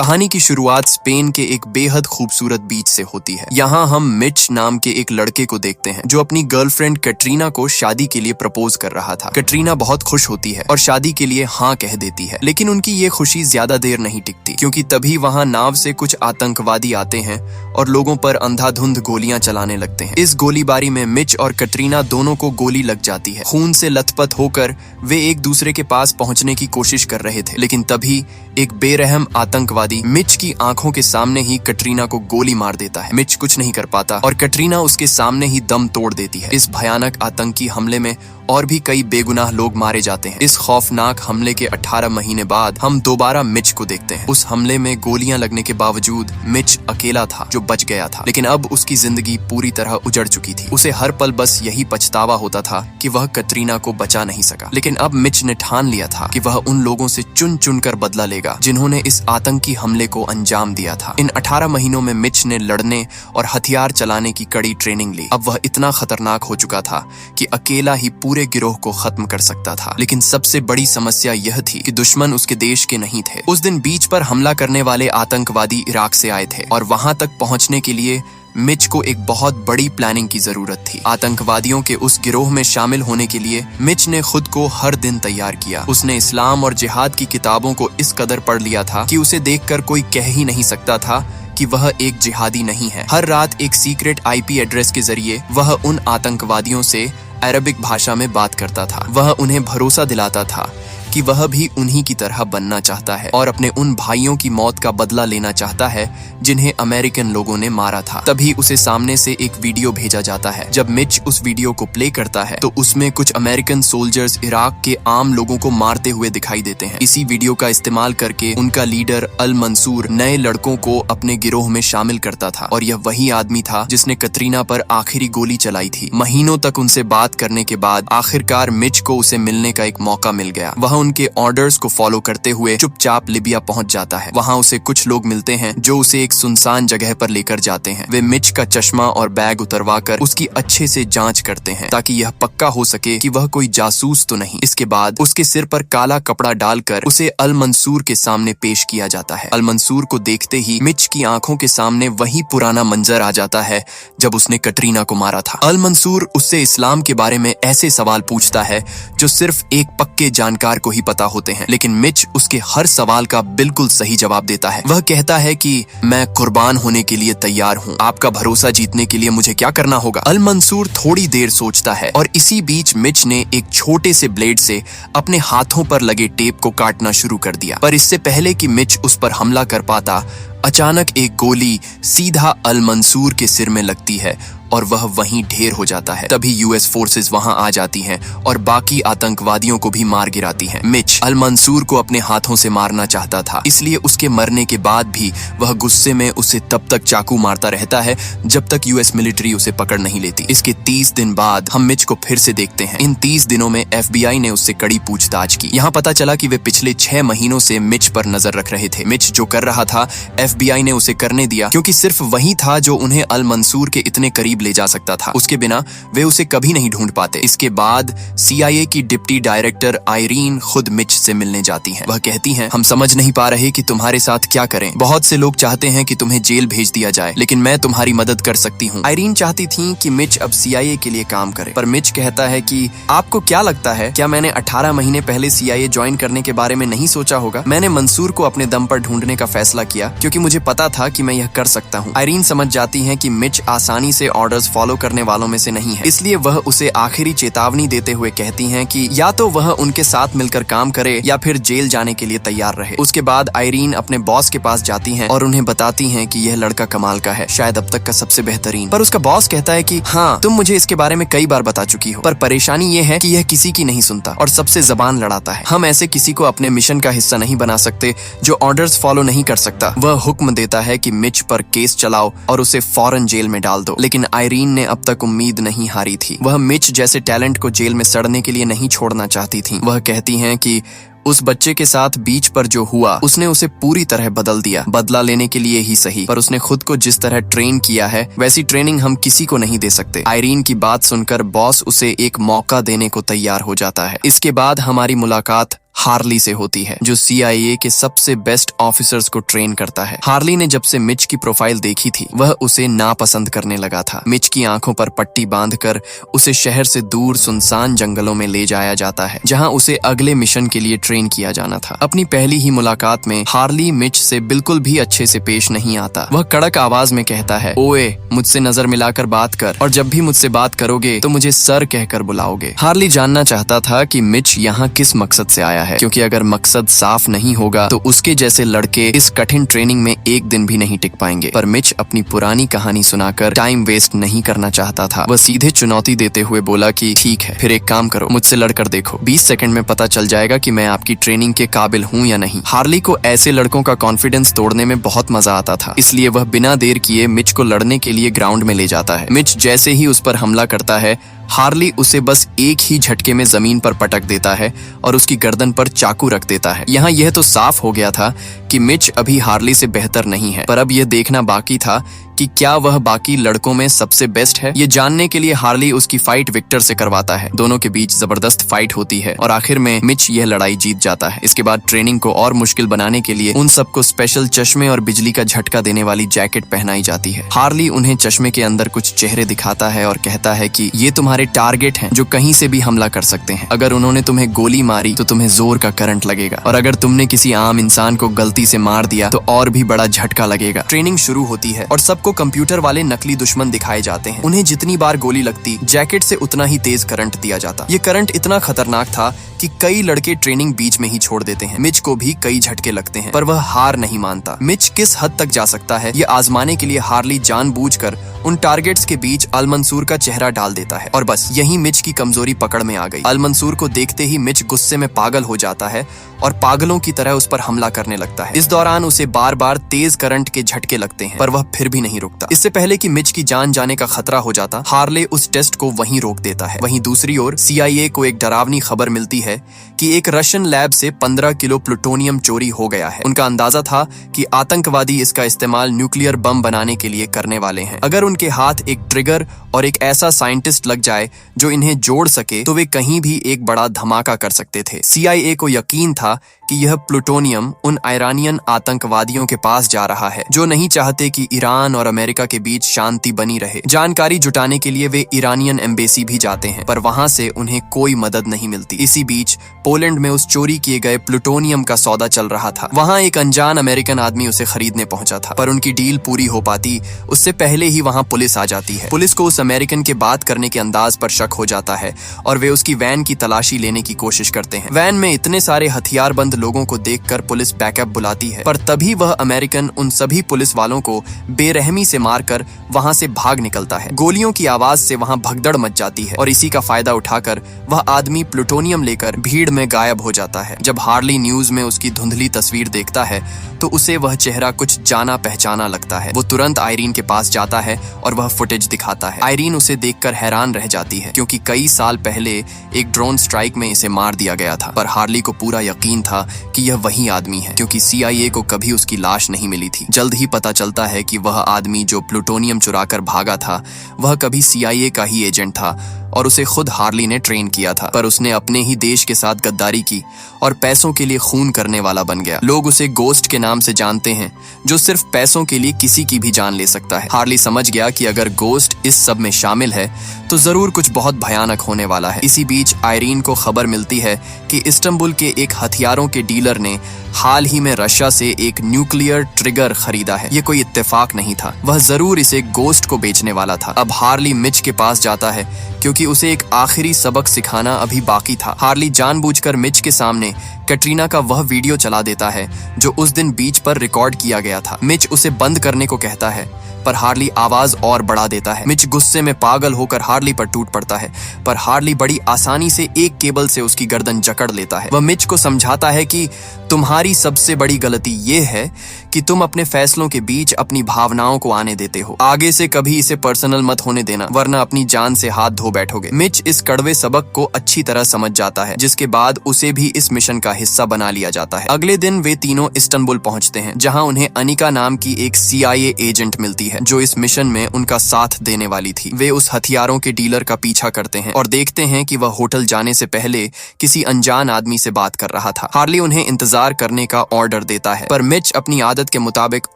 कहानी की शुरुआत स्पेन के एक बेहद खूबसूरत बीच से होती है। यहाँ हम मिच नाम के एक लड़के को देखते हैं जो अपनी गर्लफ्रेंड कैटरीना को शादी के लिए प्रपोज कर रहा था। कैटरीना बहुत खुश होती है और शादी के लिए हाँ कह देती है, लेकिन उनकी ये खुशी ज्यादा देर नहीं टिकती, क्योंकि तभी वहाँ नाव से कुछ आतंकवादी आते हैं और लोगों पर अंधाधुंध गोलियां चलाने लगते हैं। इस गोलीबारी में मिच और कैटरीना दोनों को गोली लग जाती है। खून से लथपथ होकर वे एक दूसरे के पास पहुंचने की कोशिश कर रहे थे, लेकिन तभी एक बेरहम आतंकवादी मिच की आंखों के सामने ही कैटरीना को गोली मार देता है। मिच कुछ नहीं कर पाता और कैटरीना उसके सामने ही दम तोड़ देती है। इस भयानक आतंकी हमले में और भी कई बेगुनाह लोग मारे जाते हैं। इस खौफनाक हमले के 18 महीने बाद हम दोबारा मिच को देखते हैं। उस हमले में गोलियां लगने के बावजूद मिच अकेला था जो बच गया था, लेकिन अब उसकी जिंदगी पूरी तरह उजड़ चुकी थी। उसे हर पल बस यही पछतावा होता था कि वह कैटरीना को बचा नहीं सका। लेकिन अब मिच ने ठान लिया था कि वह उन लोगों से चुन चुन कर बदला लेगा जिन्होंने इस आतंकी हमले को अंजाम दिया था। इन 18 महीनों में मिच ने लड़ने और हथियार चलाने की कड़ी ट्रेनिंग ली। अब वह इतना खतरनाक हो चुका था कि अकेला ही पूरे गिरोह को खत्म कर सकता था। लेकिन सबसे बड़ी समस्या यह थी कि दुश्मन उसके देश के नहीं थे। उस दिन बीच पर हमला करने वाले आतंकवादी इराक से आए थे और वहां तक पहुंचने के लिए मिच को एक बहुत बड़ी प्लानिंग की जरूरत थी। आतंकवादियों के उस गिरोह में शामिल होने के लिए मिच ने खुद को हर दिन तैयार किया। उसने इस्लाम और जिहाद की किताबों को इस कदर पढ़ लिया था कि उसे देखकर कोई कह ही नहीं सकता था कि वह एक जिहादी नहीं है। हर रात एक सीक्रेट आईपी एड्रेस के जरिए वह उन आतंकवादियों से अरबिक भाषा में बात करता था। वह उन्हें भरोसा दिलाता था कि वह भी उन्हीं की तरह बनना चाहता है और अपने उन भाइयों की मौत का बदला लेना चाहता है जिन्हें अमेरिकन लोगों ने मारा था। तभी उसे सामने से एक वीडियो भेजा जाता है। जब मिच उस वीडियो को प्ले करता है तो उसमें कुछ अमेरिकन सोल्जर्स इराक के आम लोगों को मारते हुए दिखाई देते हैं। इसी वीडियो का इस्तेमाल करके उनका लीडर अल मंसूर नए लड़कों को अपने गिरोह में शामिल करता था और यह वही आदमी था जिसने कैटरीना पर आखिरी गोली चलाई थी। महीनों तक उनसे बात करने के बाद आखिरकार मिच को उसे मिलने का एक मौका मिल गया। वह उनके ऑर्डर्स को फॉलो करते हुए चुपचाप लिबिया पहुंच जाता है। वहां उसे कुछ लोग मिलते हैं जो उसे एक सुनसान जगह पर लेकर जाते हैं। वे मिच का चश्मा और बैग उतरवाकर उसकी अच्छे से जांच करते हैं ताकि यह पक्का हो सके कि वह कोई जासूस तो नहीं। इसके बाद उसके सिर पर काला कपड़ा डालकर उसे अल मंसूर के सामने पेश किया जाता है। अल मंसूर को देखते ही मिच की आंखों के सामने वही पुराना मंजर आ जाता है जब उसने कैटरीना को मारा था। अल मंसूर उससे इस्लाम के बारे में ऐसे सवाल पूछता है जो सिर्फ एक पक्के जानकार को ही पता होते हैं, लेकिन मिच उसके हर सवाल का बिल्कुल सही जवाब देता है। वह कहता है कि मैं कुर्बान होने के लिए तैयार हूँ। आपका भरोसा जीतने के लिए मुझे क्या करना होगा? अल मंसूर थोड़ी देर सोचता है और इसी बीच मिच ने एक छोटे से ब्लेड से अपने हाथों पर लगे टेप को काटना शुरू कर दिया। पर इससे पहले कि मिच उस पर हमला कर पाता, अचानक एक गोली सीधा अल मंसूर के सिर में लगती है और वह वहीं ढेर हो जाता है। तभी यूएस फोर्सेस वहां आ जाती हैं और बाकी आतंकवादियों को भी मार गिराती हैं। मिच अल मंसूर को अपने हाथों से मारना चाहता था, इसलिए उसके मरने के बाद भी वह गुस्से में उसे तब तक चाकू मारता रहता है जब तक यूएस मिलिट्री उसे पकड़ नहीं लेती। इसके 30 दिन बाद हम मिच को फिर से देखते हैं। इन 30 दिनों में एफबीआई ने उससे कड़ी पूछताछ की। यहाँ पता चला कि वे पिछले 6 महीनों से मिच पर नजर रख रहे थे। मिच जो कर रहा था एफबीआई ने उसे करने दिया क्योंकि सिर्फ वही था जो उन्हें अल मंसूर के इतने करीब ले जा सकता था। उसके बिना वे उसे कभी नहीं ढूंढ पाते। इसके बाद सीआईए की डिप्टी डायरेक्टर आयरीन खुद मिच से मिलने जाती हैं। वह कहती हैं, हम समझ नहीं पा रहे कि तुम्हारे साथ क्या करें। बहुत से लोग चाहते हैं कि तुम्हें जेल भेज दिया जाए, लेकिन मैं तुम्हारी मदद कर सकती हूँ। आयरीन चाहती थी कि मिच अब सीआईए के लिए काम करे, पर मिच कहता है कि आपको क्या लगता है, क्या मैंने 18 महीने पहले सीआईए ज्वाइन करने के बारे में नहीं सोचा होगा? मैंने मंसूर को अपने दम पर ढूंढने का फैसला किया क्योंकि मुझे पता था कि मैं यह कर सकता हूँ। आयरीन समझ जाती है कि मिच आसानी से ऑर्डर्स फॉलो करने वालों में से नहीं है, इसलिए वह उसे आखिरी चेतावनी देते हुए कहती हैं कि या तो वह उनके साथ मिलकर काम करे या फिर जेल जाने के लिए तैयार रहे। उसके बाद आयरीन अपने बॉस के पास जाती हैं और उन्हें बताती हैं कि यह लड़का कमाल का है, शायद अब तक का सबसे बेहतरीन। पर उसका बॉस कहता है कि हाँ, तुम मुझे इसके बारे में कई बार बता चुकी हो, पर परेशानी ये है कि यह किसी की नहीं सुनता और सबसे जबान लड़ाता है। हम ऐसे किसी को अपने मिशन का हिस्सा नहीं बना सकते जो ऑर्डर्स फॉलो नहीं कर सकता। वह हुक्म देता है कि मिच पर केस चलाओ और उसे फौरन जेल में डाल दो। लेकिन आयरीन ने अब तक उम्मीद नहीं हारी थी। वह मिच जैसे टैलेंट को जेल में सड़ने के लिए नहीं छोड़ना चाहती थी। वह कहती हैं कि उस बच्चे के साथ बीच पर जो हुआ उसने उसे पूरी तरह बदल दिया, बदला लेने के लिए ही सही, पर उसने खुद को जिस तरह ट्रेन किया है वैसी ट्रेनिंग हम किसी को नहीं दे सकते। आयरीन की बात सुनकर बॉस उसे एक मौका देने को तैयार हो जाता है। इसके बाद हमारी मुलाकात हार्ली से होती है, जो CIA के सबसे बेस्ट ऑफिसर्स को ट्रेन करता है। हार्ली ने जब से मिच की प्रोफाइल देखी थी, वह उसे नापसंद करने लगा था। मिच की आंखों पर पट्टी बांधकर उसे शहर से दूर सुनसान जंगलों में ले जाया जाता है, जहां उसे अगले मिशन के लिए ट्रेन किया जाना था। अपनी पहली ही मुलाकात में हार्ली मिच से बिल्कुल भी अच्छे से पेश नहीं आता। वह कड़क आवाज में कहता है, ओए, मुझसे नजर मिलाकर बात कर, और जब भी मुझसे बात करोगे तो मुझे सर कहकर बुलाओगे। हार्ली जानना चाहता था कि मिच यहाँ किस मकसद से आया है, क्योंकि अगर मकसद साफ नहीं होगा तो उसके जैसे लड़के इस कठिन ट्रेनिंग में एक दिन भी नहीं टिक पाएंगे। पर मिच अपनी पुरानी कहानी सुनाकर टाइम वेस्ट नहीं करना चाहता था। वह सीधे चुनौती देते हुए बोला कि ठीक है, फिर एक काम करो, मुझसे लड़कर देखो, 20 सेकंड में पता चल जाएगा कि मैं आपकी ट्रेनिंग के काबिल हूँ या नहीं। हार्ली को ऐसे लड़कों का कॉन्फिडेंस तोड़ने में बहुत मजा आता था, इसलिए वह बिना देर किए मिच को लड़ने के लिए ग्राउंड में ले जाता है। मिच जैसे ही उस पर हमला करता है, हार्ली उसे बस एक ही झटके में जमीन पर पटक देता है और उसकी गर्दन पर चाकू रख देता है। यहाँ यह तो साफ हो गया था कि मिच अभी हार्ली से बेहतर नहीं है, पर अब यह देखना बाकी था कि क्या वह बाकी लड़कों में सबसे बेस्ट है। ये जानने के लिए हार्ली उसकी फाइट विक्टर से करवाता है। दोनों के बीच जबरदस्त फाइट होती है और आखिर में मिच यह लड़ाई जीत जाता है। इसके बाद ट्रेनिंग को और मुश्किल बनाने के लिए उन सबको स्पेशल चश्मे और बिजली का झटका देने वाली जैकेट पहनाई जाती है। हार्ली उन्हें चश्मे के अंदर कुछ चेहरे दिखाता है और कहता है कि ये तुम्हारे टारगेट हैं, जो कहीं से भी हमला कर सकते हैं। अगर उन्होंने तुम्हें गोली मारी तो तुम्हें जोर का करंट लगेगा, और अगर तुमने किसी आम इंसान को गलती से मार दिया तो और भी बड़ा झटका लगेगा। ट्रेनिंग शुरू होती है और सबको कंप्यूटर वाले नकली दुश्मन दिखाए जाते हैं। उन्हें जितनी बार गोली लगती, जैकेट से उतना ही तेज करंट दिया जाता। ये करंट इतना खतरनाक था कि कई लड़के ट्रेनिंग बीच में ही छोड़ देते हैं। मिच को भी कई झटके लगते हैं, पर वह हार नहीं मानता। मिच किस हद तक जा सकता है, ये आजमाने के लिए हार्ली जानबूझकर उन टारगेट्स के बीच अल-मंसूर का चेहरा डाल देता है, और बस यही मिच की कमजोरी पकड़ में आ गई। अल-मंसूर को देखते ही मिच गुस्से में पागल हो जाता है और पागलों की तरह उस पर हमला करने लगता है। इस दौरान उसे बार बार तेज करंट के झटके लगते हैं, पर वह फिर भी नहीं रुकता। इससे पहले कि मिच की जान जाने का खतरा हो जाता, हार्ले उस टेस्ट को वहीं रोक देता है। वहीं दूसरी ओर CIA को एक डरावनी खबर मिलती है कि एक रशियन लैब से 15 किलो प्लूटोनियम चोरी हो गया है। उनका अंदाजा था कि आतंकवादी इसका इस्तेमाल न्यूक्लियर बम बनाने के लिए करने वाले हैं। अगर उनके हाथ एक ट्रिगर और एक ऐसा साइंटिस्ट लग जाए जो इन्हें जोड़ सके, तो वे कहीं भी एक बड़ा धमाका कर सकते थे। CIA को यकीन था कि यह प्लूटोनियम उन ईरानियन आतंकवादियों के पास जा रहा है, जो नहीं चाहते कि ईरान और अमेरिका के बीच शांति बनी रहे। जानकारी जुटाने के लिए वे ईरानियन एम्बेसी भी जाते हैं, पर वहां से उन्हें कोई मदद नहीं मिलती। इसी बीच पोलैंड में उस चोरी किए गए प्लूटोनियम का सौदा चल रहा था। वहां एक अनजान अमेरिकन आदमी उसे खरीदने पहुंचा था, पर उनकी डील पूरी हो पाती उससे पहले ही वहां पुलिस आ जाती है। पुलिस को उस अमेरिकन के बात करने के अंदाज पर शक हो जाता है और वे उसकी वैन की तलाशी लेने की कोशिश करते हैं। वैन में इतने सारे हथियारबंद लोगों को देखकर पुलिस बैकअप बुलाती है, पर तभी वह अमेरिकन उन सभी पुलिस वालों को बेरहमी से मारकर वहां से भाग निकलता है। गोलियों की आवाज से वहां भगदड़ मच जाती है और इसी का फायदा उठाकर वह आदमी प्लूटोनियम लेकर भीड़ में गायब हो जाता है। जब हार्ली न्यूज में उसकी धुंधली तस्वीर देखता है तो उसे वह चेहरा कुछ जाना पहचाना लगता है। वो तुरंत आयरीन के पास जाता है और वह फुटेज दिखाता है। आयरीन उसे देखकर हैरान रह जाती है, क्योंकि कई साल पहले एक ड्रोन स्ट्राइक में इसे मार दिया गया था। पर हार्ली को पूरा यकीन था कि यह वही आदमी है, क्योंकि CIA को कभी उसकी लाश नहीं मिली थी। जल्द ही पता चलता है कि वह आदमी जो प्लूटोनियम चुराकर भागा था, वह कभी CIA का ही एजेंट था और उसे खुद हार्ली ने ट्रेन किया था। पर उसने अपने ही देश के साथ गद्दारी की और पैसों के लिए खून करने वाला बन गया। लोग उसे गोस्ट के नाम से जानते हैं, जो सिर्फ पैसों के लिए किसी की भी जान ले सकता है। हार्ली समझ गया कि अगर गोस्ट इस सब में शामिल है तो जरूर कुछ बहुत भयानक होने वाला है। इसी बीच आयरीन को खबर मिलती है कि इस्तांबुल के एक हथियारों के डीलर ने हाल ही में रशिया से एक न्यूक्लियर ट्रिगर खरीदा है। ये कोई इत्तेफाक नहीं था, वह जरूर इसे गोस्ट को बेचने वाला था। अब हार्ली मिच के पास जाता है क्योंकि उसे एक आखिरी सबक सिखाना अभी बाकी था। हार्ली जानबूझकर मिच के सामने कैटरीना का वह वीडियो चला देता है जो उस दिन बीच पर रिकॉर्ड किया गया था। मिच उसे बंद करने को कहता है, पर हार्ली आवाज और बढ़ा देता है। मिच गुस्से में पागल होकर हार्ली पर टूट पड़ता है, पर हार्ली बड़ी आसानी से एक केबल से उसकी गर्दन जकड़ लेता है। वह मिच को समझाता है कि तुम्हारी सबसे बड़ी गलती ये है कि तुम अपने फैसलों के बीच अपनी भावनाओं को आने देते हो। आगे से कभी इसे पर्सनल मत होने देना, वरना अपनी जान से हाथ धो बैठो। बैठोगे। मिच इस कड़वे सबक को अच्छी तरह समझ जाता है, जिसके बाद उसे भी इस मिशन का हिस्सा बना लिया जाता है। अगले दिन वे तीनों इस्तांबुल पहुंचते हैं, जहां उन्हें अनिका नाम की एक CIA एजेंट मिलती है जो इस मिशन में उनका साथ देने वाली थी। वे उस हथियारों के डीलर का पीछा करते हैं और देखते हैं कि वह होटल जाने से पहले किसी अनजान आदमी से बात कर रहा था। हार्ली उन्हें इंतजार करने का ऑर्डर देता है, पर मिच अपनी आदत के मुताबिक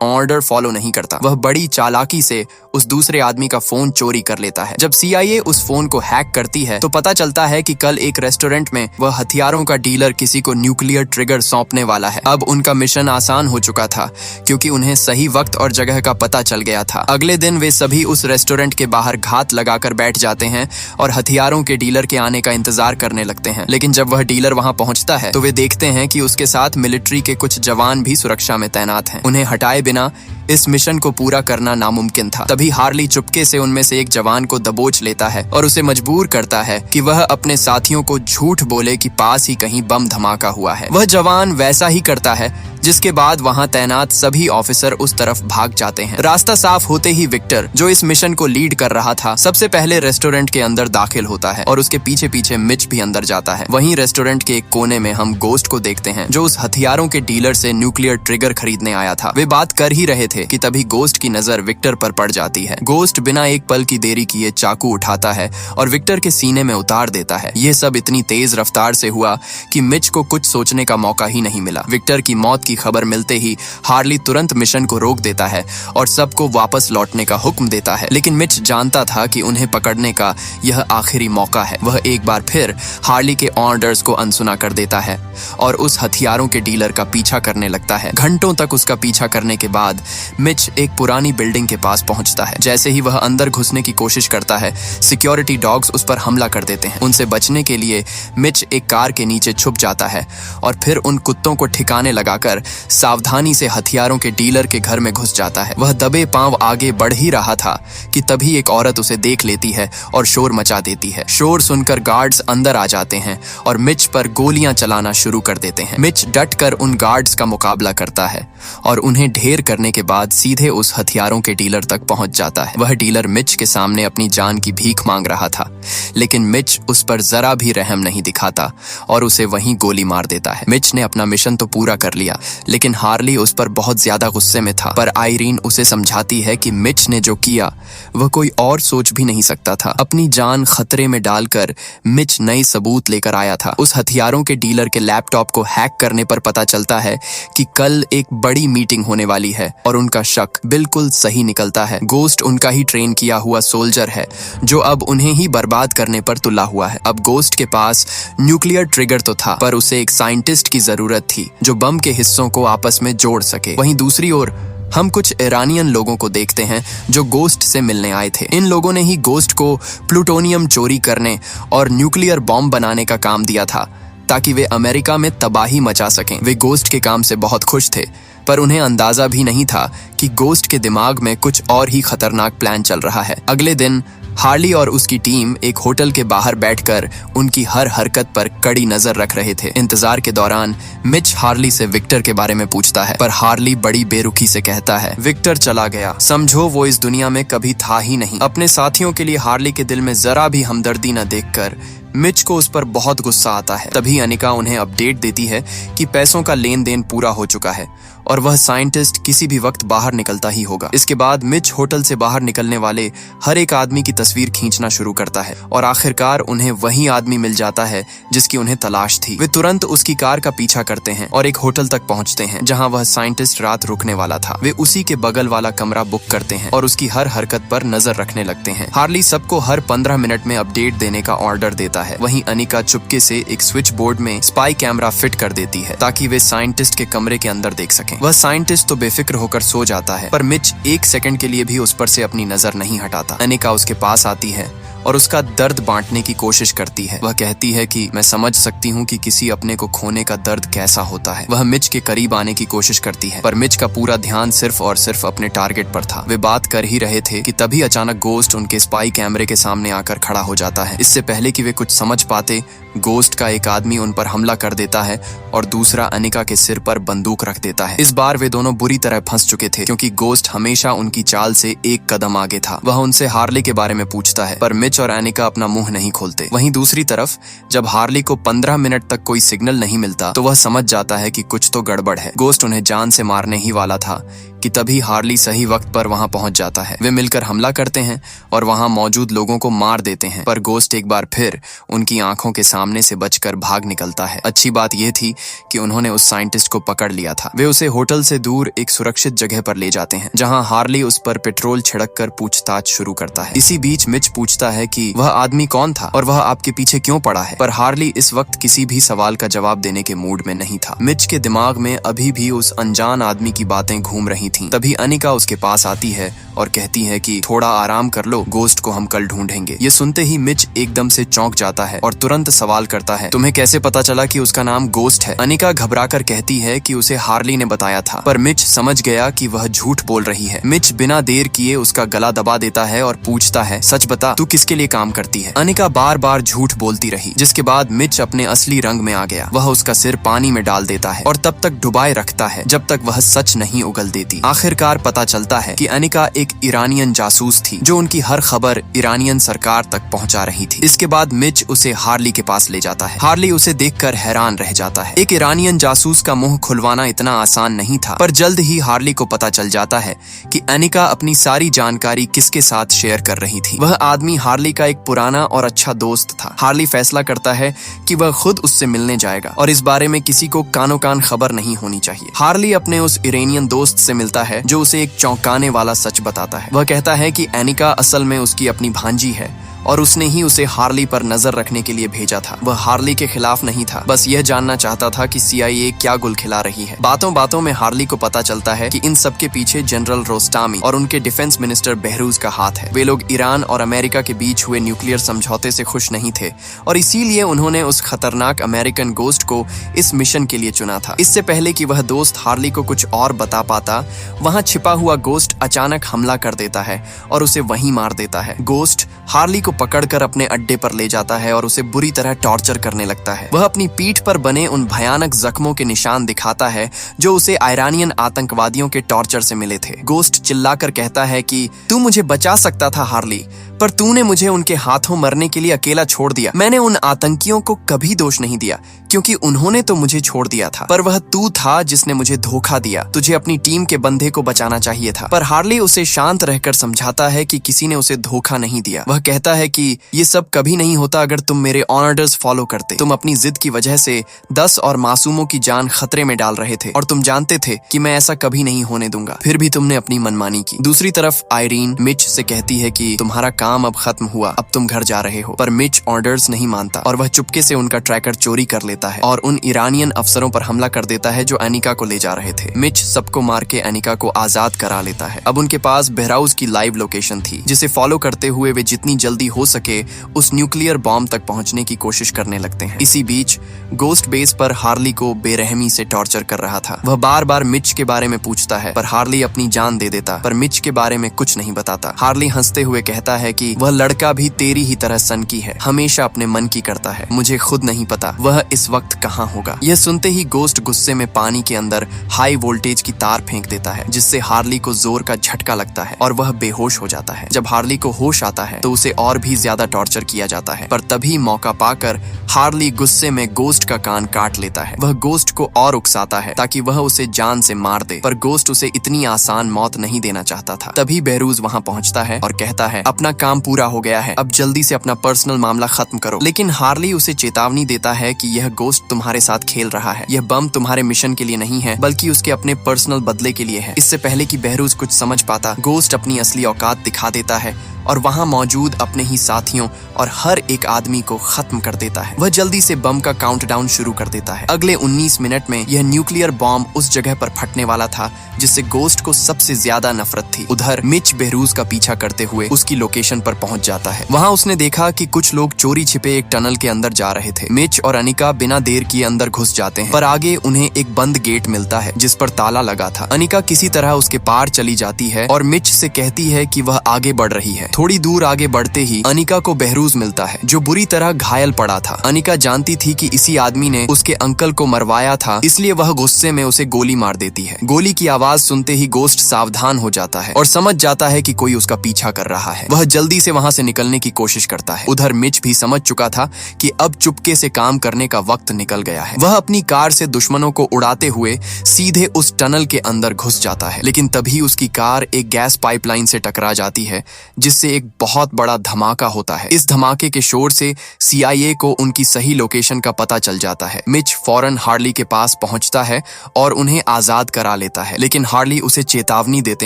ऑर्डर फॉलो नहीं करता। वह बड़ी चालाकी से उस दूसरे आदमी का फोन चोरी कर लेता है। जब CIA उस फोन को हैक करती है तो पता चलता है कि कल एक रेस्टोरेंट में वह हथियारों का डीलर किसी को न्यूक्लियर ट्रिगर सौंपने वाला है। अब उनका मिशन आसान हो चुका था, क्योंकि उन्हें सही वक्त और जगह का पता चल गया था। अगले दिन वे सभी उस रेस्टोरेंट के बाहर घात लगाकर बैठ जाते हैं और हथियारों के डीलर के आने का इंतजार करने लगते हैं। लेकिन जब वह डीलर वहां पहुंचता है तो वे देखते हैं कि उसके साथ मिलिट्री के कुछ जवान भी सुरक्षा में तैनात हैं। उन्हें हटाए बिना इस मिशन को पूरा करना नामुमकिन था। तभी हार्ली चुपके से उनमें से एक जवान को दबोच लेता है और उसे मजबूर करता है कि वह अपने साथियों को झूठ बोले कि पास ही कहीं बम धमाका हुआ है। वह जवान वैसा ही करता है, जिसके बाद वहां तैनात सभी ऑफिसर उस तरफ भाग जाते हैं। रास्ता साफ होते ही विक्टर, जो इस मिशन को लीड कर रहा था, सबसे पहले रेस्टोरेंट के अंदर दाखिल होता है और उसके पीछे पीछे मिच भी अंदर जाता है। वहीं रेस्टोरेंट के एक कोने में हम गोस्ट को देखते हैं, जो उस हथियारों के डीलर से न्यूक्लियर ट्रिगर खरीदने आया था। वे बात कर ही रहे थे कि तभी गोस्ट की नजर विक्टर पर पड़ जाती है। गोस्ट बिना एक पल की देरी किए चाकू उठाता है और विक्टर के सीने में उतार देता है। ये सब इतनी तेज रफ्तार से हुआ कि मिच को कुछ सोचने का मौका ही नहीं मिला। विक्टर की मौत की खबर मिलते ही हार्ली तुरंत मिशन को रोक देता है और सबको वापस लौटने का हुक्म देता है। लेकिन मिच जानता था कि उन्हें पकड़ने का यह आखिरी मौका है। वह एक बार फिर हार्ली के ऑर्डर्स को अनसुना कर देता है और उस हथियारों के डीलर का पीछा करने लगता है। घंटों तक उसका पीछा करने के बाद मिच एक पुरानी बिल्डिंग के पास पहुंचता है। जैसे ही वह अंदर घुसने की कोशिश करता है, सिक्योरिटी डॉग्स उस पर हमला कर देते हैं। उनसे बचने के लिए मिच एक कार के नीचे छुप जाता है और फिर उन कुत्तों को ठिकाने लगाकर सावधानी से हथियारों के डीलर के घर में घुस जाता है। वह दबे पांव आगे बढ़ ही रहा था कि तभी एक औरत उसे देख लेती है और शोर मचा देती है। शोर सुनकर गार्ड्स अंदर आ जाते हैं और मिच पर गोलियां चलाना शुरू कर देते हैं। मिच डट कर उन गार्ड्स का मुकाबला करता है और उन्हें ढेर करने के बाद सीधे उस हथियारों के डीलर तक पहुंच जाता है। वह डीलर मिच के सामने अपनी जान की भीख मांग रहा था, लेकिन मिच उस पर जरा भी रहम नहीं दिखाता और उसे वहीं गोली मार देता है। मिच ने अपना मिशन तो पूरा कर लिया, लेकिन हार्ली उस पर बहुत ज्यादा गुस्से में था। पर आयरीन उसे समझाती है कि मिच ने जो किया वह कोई और सोच भी नहीं सकता था। अपनी जान खतरे में डालकर मिच नए सबूत लेकर आया था। उस हथियारों के डीलर के लैपटॉप को हैक करने पर पता चलता है कि कल एक बड़ी मीटिंग होने वाली है और उनका शक बिल्कुल सही निकलता है। गोस्ट उनका ही ट्रेन किया हुआ सोल्जर है, जो अब उन्हें ही बर्बाद करने पर तुला हुआ है। अब गोस्ट के पास न्यूक्लियर ट्रिगर तो था, पर उसे एक साइंटिस्ट की जरूरत थी जो बम के हिस्सों को आपस में जोड़ सके। वहीं दूसरी ओर हम कुछ ईरानियन लोगों को देखते हैं जो गोस्ट से मिलने आए थे। इन लोगों ने ही गोस्ट को प्लूटोनियम चोरी करने और न्यूक्लियर बॉम्ब बनाने का काम दिया था, ताकि वे अमेरिका में तबाही मचा सकें। वे गोस्ट के काम से बहुत खुश थे, पर उन्हें अंदाजा भी नहीं था कि गोस्ट के दिमाग में कुछ और ही खतरनाक प्लान चल रहा है। अगले दिन हार्ली और उसकी टीम एक होटल के बाहर बैठकर उनकी हर हरकत पर कड़ी नजर रख रहे थे। इंतजार के दौरान मिच हार्ली से विक्टर के बारे में पूछता है, पर हार्ली बड़ी बेरुखी से कहता है, विक्टर चला गया, समझो वो इस दुनिया में कभी था ही नहीं। अपने साथियों के लिए हार्ली के दिल में जरा भी हमदर्दी न देखकर मिच को उस पर बहुत गुस्सा आता है। तभी अनिका उन्हें अपडेट देती है कि पैसों का लेन देन पूरा हो चुका है और वह साइंटिस्ट किसी भी वक्त बाहर निकलता ही होगा। इसके बाद मिच होटल से बाहर निकलने वाले हर एक आदमी की तस्वीर खींचना शुरू करता है और आखिरकार उन्हें वही आदमी मिल जाता है जिसकी उन्हें तलाश थी। वे तुरंत उसकी कार का पीछा करते हैं और एक होटल तक पहुंचते हैं जहां वह साइंटिस्ट रात रुकने वाला था। वे उसी के बगल वाला कमरा बुक करते हैं और उसकी हर हरकत पर नजर रखने लगते हैं। हार्ली सबको हर 15 मिनट में अपडेट देने का ऑर्डर देता है। वहीं अनिका चुपके से एक स्विच बोर्ड में स्पाई कैमरा फिट कर देती है ताकि वे साइंटिस्ट के कमरे के अंदर देख सकें। वह साइंटिस्ट तो बेफिक्र होकर सो जाता है, पर मिच एक सेकंड के लिए भी उस पर से अपनी नजर नहीं हटाता। अनिका उसके पास आती है और उसका दर्द बांटने की कोशिश करती है। वह कहती है कि मैं समझ सकती हूँ कि किसी अपने को खोने का दर्द कैसा होता है। वह मिच के करीब आने की कोशिश करती है, पर मिच का पूरा ध्यान सिर्फ और सिर्फ अपने टारगेट पर था। वे बात कर ही रहे थे कि तभी अचानक गोस्ट उनके स्पाई कैमरे के सामने आकर खड़ा हो जाता है। इससे पहले कि वे कुछ समझ पाते, गोस्ट का एक आदमी उन पर हमला कर देता है और दूसरा अनिका के सिर पर बंदूक रख देता है। इस बार वे दोनों बुरी तरह फंस चुके थे, क्योंकि गोस्ट हमेशा उनकी चाल से एक कदम आगे था। वह उनसे हार्ले के बारे में पूछता है, पर मिच मिच और एनिका अपना मुंह नहीं खोलते। वहीं दूसरी तरफ जब हार्ली को 15 मिनट तक कोई सिग्नल नहीं मिलता तो वह समझ जाता है कि कुछ तो गड़बड़ है। गोस्ट उन्हें जान से मारने ही वाला था कि तभी हार्ली सही वक्त पर वहां पहुंच जाता है। वे मिलकर हमला करते हैं और वहां मौजूद लोगों को मार देते हैं, पर गोस्ट एक बार फिर उनकी आंखों के सामने से बचकर भाग निकलता है। अच्छी बात यह थी कि उन्होंने उस साइंटिस्ट को पकड़ लिया था। वे उसे होटल से दूर एक सुरक्षित जगह पर ले जाते हैं, जहां हार्ली उस पर पेट्रोल छिड़क कर पूछताछ शुरू करता है। इसी बीच मिच पूछता है कि वह आदमी कौन था और वह आपके पीछे क्यों पड़ा है, पर हार्ली इस वक्त किसी भी सवाल का जवाब देने के मूड में नहीं था। मिच के दिमाग में अभी भी उस अनजान आदमी की बातें घूम रही थीं। तभी अनिका उसके पास आती है और कहती है कि थोड़ा आराम कर लो, गोस्ट को हम कल ढूंढेंगे। ये सुनते ही मिच एकदम से चौंक जाता है और तुरंत सवाल करता है, तुम्हें कैसे पता चला कि उसका नाम गोस्ट है? अनिका घबराकर कहती है कि उसे हार्ली ने बताया था, पर मिच समझ गया कि वह झूठ बोल रही है। मिच बिना देर किए उसका गला दबा देता है और पूछता है, सच बता, तू किसके लिए काम करती है? अनिका बार बार झूठ बोलती रही, जिसके बाद मिच अपने असली रंग में आ गया। वह उसका सिर पानी में डाल देता है और तब तक डुबाए रखता है जब तक वह सच नहीं उगल देती। आखिरकार पता चलता है कि अनिका एक ईरानियन जासूस थी जो उनकी हर खबर ईरानियन सरकार तक पहुंचा रही थी। इसके बाद मिच उसे हार्ली के पास ले जाता है। हार्ली उसे देखकर हैरान रह जाता है। एक ईरानियन जासूस का मुंह खुलवाना इतना आसान नहीं था, पर जल्द ही हार्ली को पता चल जाता है कि अनिका अपनी सारी जानकारी किसके साथ शेयर कर रही थी। वह आदमी हार्ली का एक पुराना और अच्छा दोस्त था। हार्ली फैसला करता है कि वह खुद उससे मिलने जाएगा और इस बारे में किसी को कानो कान खबर नहीं होनी चाहिए। हार्ली अपने उस ईरानियन दोस्त से मिलता है जो उसे एक चौंकाने वाला सच बताता है। वह कहता है कि एनिका असल में उसकी अपनी भांजी है और उसने ही उसे हार्ली पर नजर रखने के लिए भेजा था। वह हार्ली के खिलाफ नहीं था, बस यह जानना चाहता था कि CIA क्या गुल खिला रही है। बातों बातों में हार्ली को पता चलता है कि इन सब के पीछे जनरल रोस्टामी और उनके डिफेंस मिनिस्टर बहरूज का हाथ है। वे लोग ईरान और अमेरिका के बीच हुए न्यूक्लियर समझौते से खुश नहीं थे और इसीलिए उन्होंने उस खतरनाक अमेरिकन गोस्ट को इस मिशन के लिए चुना था। इससे पहले कि वह दोस्त हार्ली को कुछ और बता पाता, वहां छिपा हुआ गोस्ट अचानक हमला कर देता है और उसे वहीं मार देता है। गोस्ट हार्ली को पकड़कर अपने अड्डे पर ले जाता है और उसे बुरी तरह टॉर्चर करने लगता है। वह अपनी पीठ पर बने उन भयानक जख्मों के निशान दिखाता है जो उसे ईरानियन आतंकवादियों के टॉर्चर से मिले थे। गोस्ट चिल्लाकर कहता है कि तू मुझे बचा सकता था हार्ली, पर तूने मुझे उनके हाथों मरने के लिए अकेला छोड़ दिया। मैंने उन आतंकियों को कभी दोष नहीं दिया क्योंकि उन्होंने तो मुझे छोड़ दिया था, पर वह तू था जिसने मुझे धोखा दिया। तुझे अपनी टीम के बंदे को बचाना चाहिए था। पर हार्ली उसे शांत रहकर समझाता है कि किसी ने उसे धोखा नहीं दिया। वह कहता है कि ये सब कभी नहीं होता अगर तुम मेरे ऑर्डर्स फॉलो करते। तुम अपनी जिद की वजह से 10 और मासूमों की जान खतरे में डाल रहे थे और तुम जानते थे कि मैं ऐसा कभी नहीं होने दूंगा, फिर भी तुमने अपनी मनमानी की। दूसरी तरफ आयरीन मिच से कहती है कि तुम्हारा काम अब खत्म हुआ, अब तुम घर जा रहे हो। पर मिच ऑर्डर्स नहीं मानता और वह चुपके से उनका ट्रैकर चोरी कर लेता है और उन ईरानियन अफसरों पर हमला कर देता है जो एनिका को ले जा रहे थे। मिच सबको मार के एनिका को आजाद करा लेता है। अब उनके पास बहराउज की लाइव लोकेशन थी, जिसे फॉलो करते हुए वे जितनी जल्दी हो सके उस न्यूक्लियर बॉम्ब तक पहुंचने की कोशिश करने लगते हैं। इसी बीच गोस्ट बेस पर हार्ली को बेरहमी से टॉर्चर कर रहा था। वह बार बार मिच के बारे में पूछता है, पर हार्ली अपनी जान दे देता, पर मिच के बारे में कुछ नहीं बताता। हार्ली हंसते हुए कहता है कि वह लड़का भी तेरी ही तरह सनकी है, हमेशा अपने मन की करता है। मुझे खुद नहीं पता वह इस वक्त कहाँ होगा। यह सुनते ही गोस्ट गुस्से में पानी के अंदर हाई वोल्टेज की तार फेंक देता है, जिससे हार्ली को जोर का झटका लगता है और वह बेहोश हो जाता है। जब हार्ली को होश आता है तो उसे और भी ज्यादा टॉर्चर किया जाता है, पर तभी मौका पाकर हार्ली गुस्से में गोस्ट का कान काट लेता है। वह गोस्ट को और उकसाता है ताकि वह उसे जान से मार दे, पर गोस्ट उसे इतनी आसान मौत नहीं देना चाहता था। तभी बहरूज वहां पहुंचता है और कहता है, अपना काम पूरा हो गया है, अब जल्दी से अपना पर्सनल मामला खत्म करो। लेकिन हार्ली उसे चेतावनी देता है कि यह गोस्ट तुम्हारे साथ खेल रहा है। यह बम तुम्हारे मिशन के लिए नहीं है, बल्कि उसके अपने पर्सनल बदले के लिए है। इससे पहले कि बहरूज कुछ समझ पाता, गोस्ट अपनी असली औकात दिखा देता है और वहां मौजूद अपने ही साथियों और हर एक आदमी को खत्म कर देता है। वह जल्दी से बम का काउंटडाउन शुरू कर देता है। अगले 19 मिनट में यह न्यूक्लियर बॉम्ब उस जगह पर फटने वाला था जिससे गोस्ट को सबसे ज्यादा नफरत थी। उधर मिच बहरूज का पीछा करते हुए उसकी लोकेशन पर पहुंच जाता है। वहां उसने देखा कि कुछ लोग चोरी छिपे एक टनल के अंदर जा रहे थे। मिच और अनिका बिना बिना देर किए अंदर घुस जाते हैं, पर आगे उन्हें एक बंद गेट मिलता है जिस पर ताला लगा था। अनिका किसी तरह उसके पार चली जाती है और मिच से कहती है कि वह आगे बढ़ रही है। थोड़ी दूर आगे बढ़ते ही अनिका को बहरूज मिलता है जो बुरी तरह घायल पड़ा था। अनिका जानती थी कि इसी आदमी ने उसके अंकल को मरवाया था, इसलिए वह गुस्से में उसे गोली मार देती है। गोली की आवाज सुनते ही गोस्ट सावधान हो जाता है और समझ जाता है कि कोई उसका पीछा कर रहा है। वह जल्दी से वहां से निकलने की कोशिश करता है। उधर मिच भी समझ चुका था कि अब चुपके से काम करने का वक्त निकल गया है। वह अपनी कार से दुश्मनों को उड़ाते हुए सीधे उस टनल के अंदर घुस जाता है, लेकिन तभी उसकी कार एक गैस पाइपलाइन से टकरा जाती है जिससे एक बहुत बड़ा धमाका होता है। इस धमाके के शोर से CIA को उनकी सही लोकेशन का पता चल जाता है। मिच फौरन हार्ली के पास पहुंचता है और उन्हें आजाद करा लेता है, लेकिन हार्ली उसे चेतावनी देते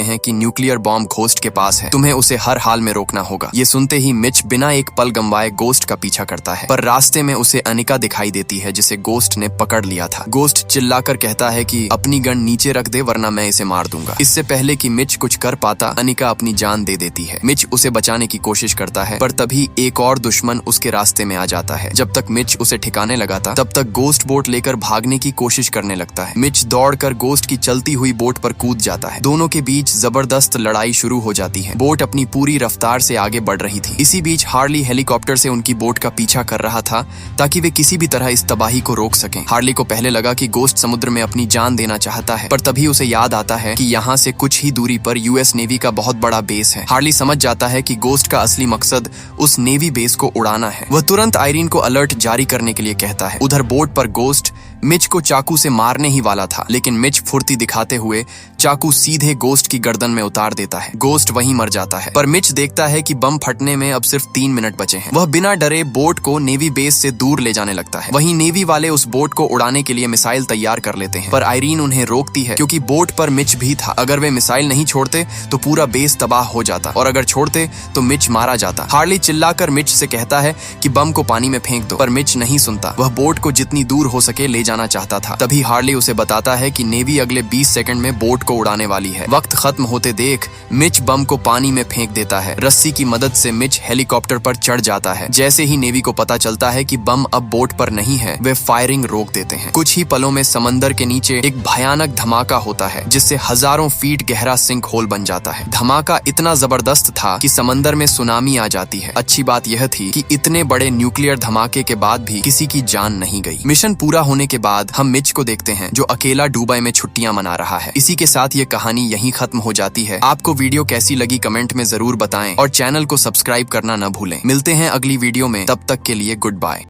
हैं कि न्यूक्लियर बॉम्ब घोस्ट के पास है, तुम्हें उसे हर हाल में रोकना होगा। ये सुनते ही मिच बिना एक पल गंवाए गोस्ट का पीछा करता है, पर रास्ते में उसे अनिका दिखाई देती है जिसे गोस्ट ने पकड़ लिया था। गोस्ट चिल्लाकर कहता है कि अपनी गन नीचे रख दे वरना मैं इसे मार दूंगा। इससे पहले कि मिच कुछ कर पाता, अनिका अपनी जान दे देती है। मिच उसे बचाने की कोशिश करता है, पर तभी एक और दुश्मन उसके रास्ते में आ जाता है। जब तक मिच उसे ठिकाने लगा था, तब तक गोस्ट बोट लेकर भागने की कोशिश करने लगता है। मिच दौड़कर गोस्ट की चलती हुई बोट पर कूद जाता है। दोनों के बीच जबरदस्त लड़ाई शुरू हो जाती है। बोट अपनी पूरी रफ्तार से आगे बढ़ रही थी। इसी बीच हार्ली हेलीकॉप्टर से उनकी बोट का पीछा कर रहा था ताकि वे किसी भी तरह इस तबाही को रोक सकें। हार्ली को पहले लगा कि गोस्ट समुद्र में अपनी जान देना चाहता है, पर तभी उसे याद आता है कि यहाँ से कुछ ही दूरी पर US नेवी का बहुत बड़ा बेस है। हार्ली समझ जाता है कि गोस्ट का असली मकसद उस नेवी बेस को उड़ाना है। वह तुरंत आयरीन को अलर्ट जारी करने के लिए कहता है। उधर बोट पर गोस्ट मिच को चाकू से मारने ही वाला था, लेकिन मिच फुर्ती दिखाते हुए चाकू सीधे गोस्ट की गर्दन में उतार देता है। गोस्ट वहीं मर जाता है, पर मिच देखता है कि बम फटने में अब सिर्फ 3 मिनट बचे हैं। वह बिना डरे बोट को नेवी बेस से दूर ले जाने लगता है। वहीं नेवी वाले उस बोट को उड़ाने के लिए मिसाइल तैयार कर लेते हैं, पर आयरीन उन्हें रोकती है क्योंकि बोट पर मिच भी था। अगर वे मिसाइल नहीं छोड़ते तो पूरा बेस तबाह हो जाता, और अगर छोड़ते तो मिच मारा जाता। हार्ली चिल्लाकर मिच से कहता है कि बम को पानी में फेंक दो, पर मिच नहीं सुनता। वह बोट को जितनी दूर हो सके ले जाना चाहता था। तभी हार्ली उसे बताता है कि नेवी अगले 20 सेकंड में बोट को उड़ाने वाली है। वक्त खत्म होते देख मिच बम को पानी में फेंक देता है। रस्सी की मदद से मिच हेलीकॉप्टर पर चढ़ जाता है। जैसे ही नेवी को पता चलता है कि बम अब बोट पर नहीं है, वे फायरिंग रोक देते हैं। कुछ ही पलों में समंदर के नीचे एक भयानक धमाका होता है जिससे हजारों फीट गहरा सिंक होल बन जाता है। धमाका इतना जबरदस्त था कि समंदर में सुनामी आ जाती है। अच्छी बात यह थी कि इतने बड़े न्यूक्लियर धमाके के बाद भी किसी की जान नहीं गई। मिशन पूरा होने के बाद हम मिच को देखते हैं जो अकेला दुबई में छुट्टियां मना रहा है। इसी के साथ ये कहानी यहीं खत्म हो जाती है। आपको वीडियो कैसी लगी कमेंट में जरूर बताएं और चैनल को सब्सक्राइब करना न भूलें। मिलते हैं अगली वीडियो में, तब तक के लिए गुड बाय।